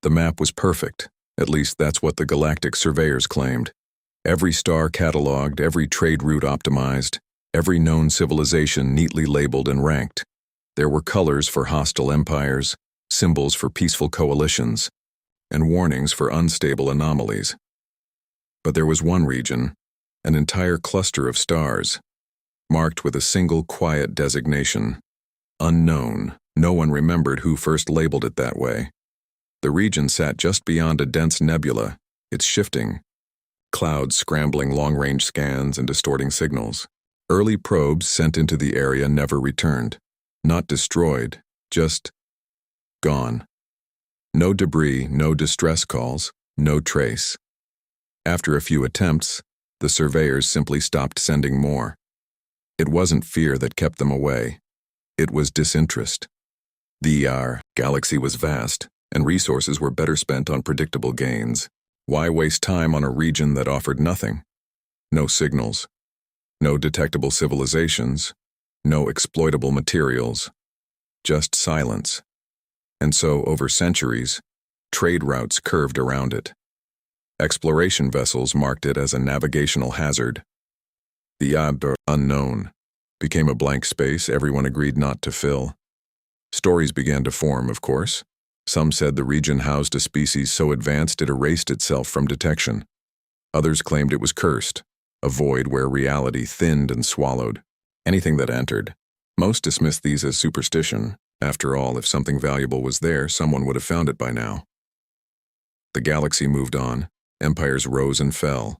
The map was perfect, at least that's what the Galactic surveyors claimed. Every star cataloged, every trade route optimized, every known civilization neatly labeled and ranked. There were colors for hostile empires, symbols for peaceful coalitions, and warnings for unstable anomalies. But there was one region, an entire cluster of stars, marked with a single quiet designation: unknown. No one remembered who first labeled it that way. The region sat just beyond a dense nebula, its shifting, clouds scrambling long-range scans and distorting signals. Early probes sent into the area never returned. Not destroyed, just gone. No debris, no distress calls, no trace. After a few attempts, the surveyors simply stopped sending more. It wasn't fear that kept them away. It was disinterest. The galaxy was vast, and resources were better spent on predictable gains. Why waste time on a region that offered nothing? No signals, no detectable civilizations, no exploitable materials, just silence. And so, over centuries, trade routes curved around it. Exploration vessels marked it as a navigational hazard. The unknown became a blank space everyone agreed not to fill. Stories began to form, of course. Some said the region housed a species so advanced it erased itself from detection. Others claimed it was cursed, a void where reality thinned and swallowed anything that entered. Most dismissed these as superstition. After all, if something valuable was there, someone would have found it by now. The galaxy moved on. Empires rose and fell.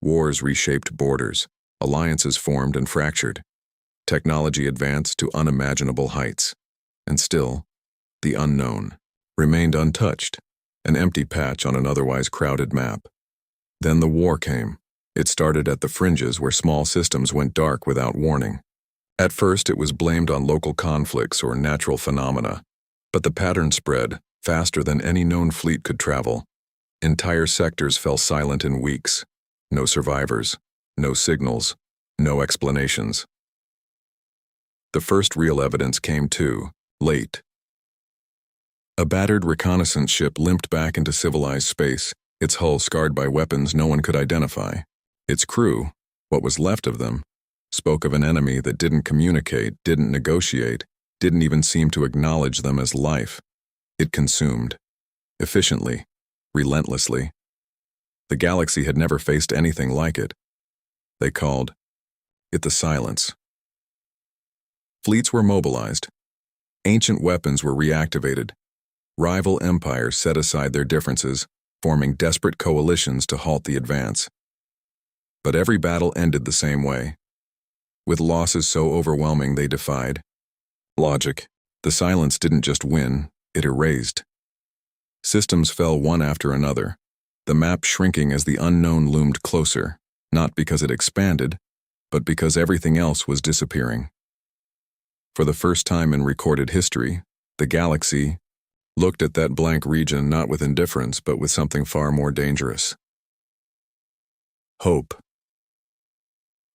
Wars reshaped borders. Alliances formed and fractured. Technology advanced to unimaginable heights. And still, the unknown remained untouched, an empty patch on an otherwise crowded map. Then the war came. It started at the fringes where small systems went dark without warning. At first, it was blamed on local conflicts or natural phenomena, but the pattern spread faster than any known fleet could travel. Entire sectors fell silent in weeks. No survivors, no signals, no explanations. The first real evidence came too late. A battered reconnaissance ship limped back into civilized space, its hull scarred by weapons no one could identify. Its crew, what was left of them, spoke of an enemy that didn't communicate, didn't negotiate, didn't even seem to acknowledge them as life. It consumed. Efficiently. Relentlessly. The galaxy had never faced anything like it. They called it the silence. Fleets were mobilized. Ancient weapons were reactivated. Rival empires set aside their differences, forming desperate coalitions to halt the advance. But every battle ended the same way. With losses so overwhelming they defied logic. The silence didn't just win, it erased. Systems fell one after another, the map shrinking as the unknown loomed closer, not because it expanded, but because everything else was disappearing. For the first time in recorded history, the galaxy looked at that blank region not with indifference but with something far more dangerous. Hope.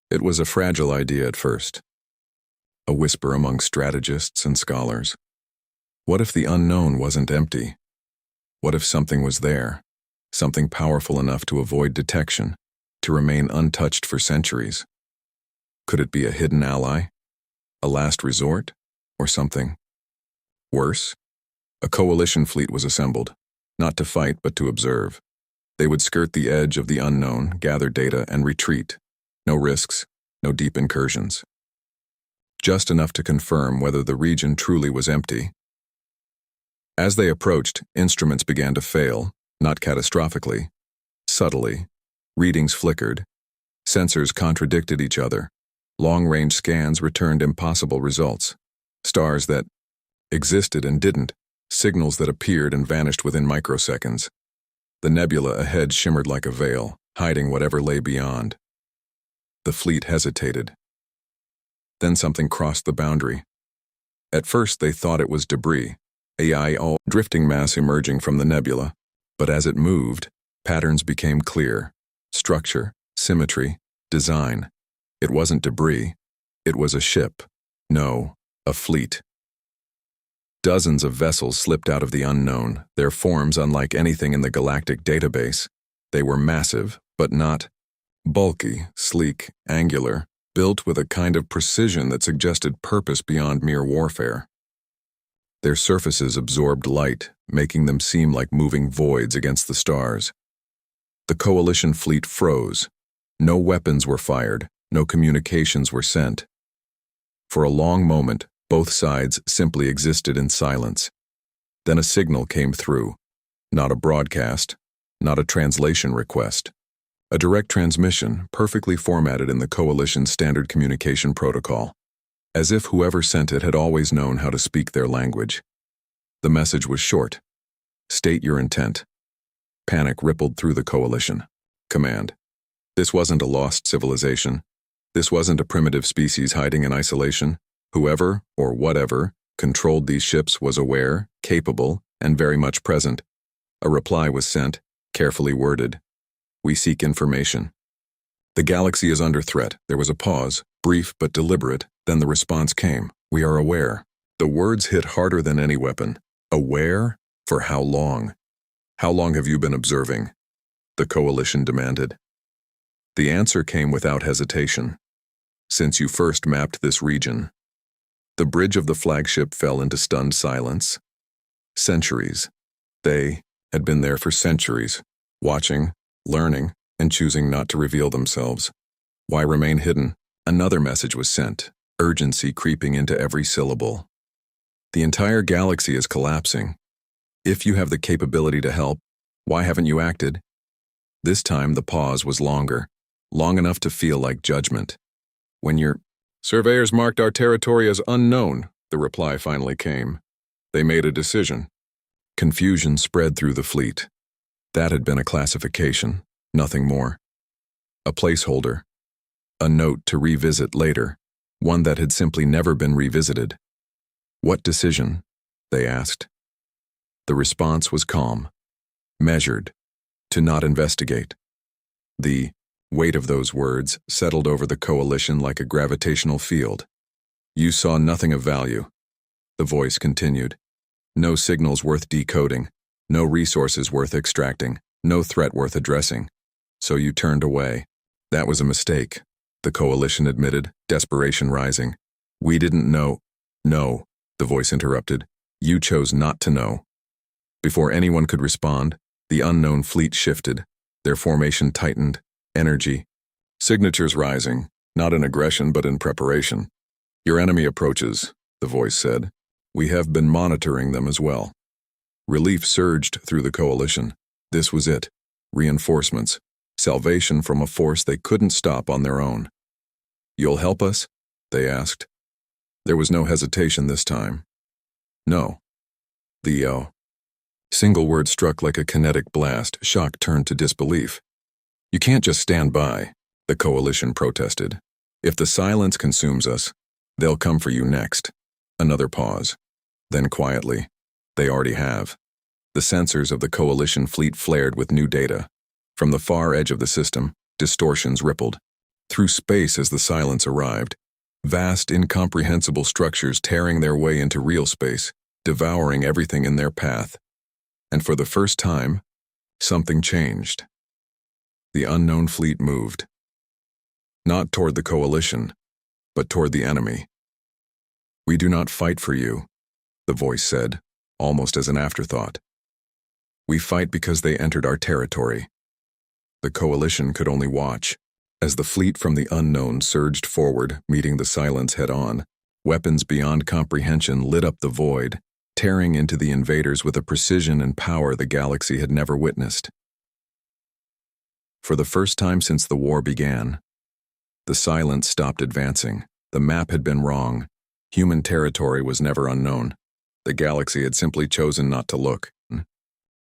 It was a fragile idea at first, a whisper among strategists and scholars. What if the unknown wasn't empty? What if something was there, something powerful enough to avoid detection, to remain untouched for centuries? Could it be a hidden ally? A last resort? Or something worse? A coalition fleet was assembled, not to fight but to observe. They would skirt the edge of the unknown, gather data, and retreat. No risks, no deep incursions. Just enough to confirm whether the region truly was empty. As they approached, instruments began to fail, not catastrophically, subtly. Readings flickered. Sensors contradicted each other. Long-range scans returned impossible results. Stars that existed and didn't. Signals that appeared and vanished within microseconds. The nebula ahead shimmered like a veil, hiding whatever lay beyond. The fleet hesitated. Then something crossed the boundary. At first they thought it was debris, a drifting mass emerging from the nebula. But as it moved, patterns became clear. Structure, symmetry, design. It wasn't debris. It was a ship. No, a fleet. Dozens of vessels slipped out of the unknown, their forms unlike anything in the Galactic database. They were massive, but not bulky, sleek, angular, built with a kind of precision that suggested purpose beyond mere warfare. Their surfaces absorbed light, making them seem like moving voids against the stars. The Coalition fleet froze. No weapons were fired, no communications were sent. For a long moment, both sides simply existed in silence. Then a signal came through. Not a broadcast, not a translation request. A direct transmission, perfectly formatted in the Coalition's standard communication protocol, as if whoever sent it had always known how to speak their language. The message was short. State your intent. Panic rippled through the Coalition. Command. This wasn't a lost civilization. This wasn't a primitive species hiding in isolation. Whoever, or whatever, controlled these ships was aware, capable, and very much present. A reply was sent, carefully worded. We seek information. The galaxy is under threat. There was a pause, brief but deliberate, then the response came. We are aware. The words hit harder than any weapon. Aware? For how long? How long have you been observing? The Coalition demanded. The answer came without hesitation. Since you first mapped this region. The bridge of the flagship fell into stunned silence. Centuries. They had been there for centuries, watching, learning, and choosing not to reveal themselves. Why remain hidden? Another message was sent, urgency creeping into every syllable. The entire galaxy is collapsing. If you have the capability to help, why haven't you acted? This time the pause was longer, long enough to feel like judgment. When your surveyors marked our territory as unknown, the reply finally came. They made a decision. Confusion spread through the fleet. That had been a classification, nothing more. A placeholder. A note to revisit later, one that had simply never been revisited. What decision? They asked. The response was calm, measured, to not investigate. The weight of those words settled over the Coalition like a gravitational field. You saw nothing of value. The voice continued. No signals worth decoding, no resources worth extracting, no threat worth addressing. So you turned away. That was a mistake, the Coalition admitted, desperation rising. We didn't know. No, the voice interrupted. You chose not to know. Before anyone could respond, the unknown fleet shifted, their formation tightened, energy. Signatures rising, not in aggression but in preparation. Your enemy approaches, the voice said. We have been monitoring them as well. Relief surged through the Coalition. This was it. Reinforcements. Salvation from a force they couldn't stop on their own. You'll help us? They asked. There was no hesitation this time. No. The single word struck like a kinetic blast. Shock turned to disbelief. You can't just stand by, the Coalition protested. If the silence consumes us, they'll come for you next. Another pause. Then quietly, they already have. The sensors of the Coalition fleet flared with new data. From the far edge of the system, distortions rippled. Through space as the silence arrived, vast, incomprehensible structures tearing their way into real space, devouring everything in their path. And for the first time, something changed. The unknown fleet moved. Not toward the Coalition, but toward the enemy. We do not fight for you, the voice said, almost as an afterthought. We fight because they entered our territory. The Coalition could only watch. As the fleet from the unknown surged forward, meeting the silence head-on, weapons beyond comprehension lit up the void, tearing into the invaders with a precision and power the galaxy had never witnessed. For the first time since the war began, the silence stopped advancing. The map had been wrong. Human territory was never unknown. The galaxy had simply chosen not to look.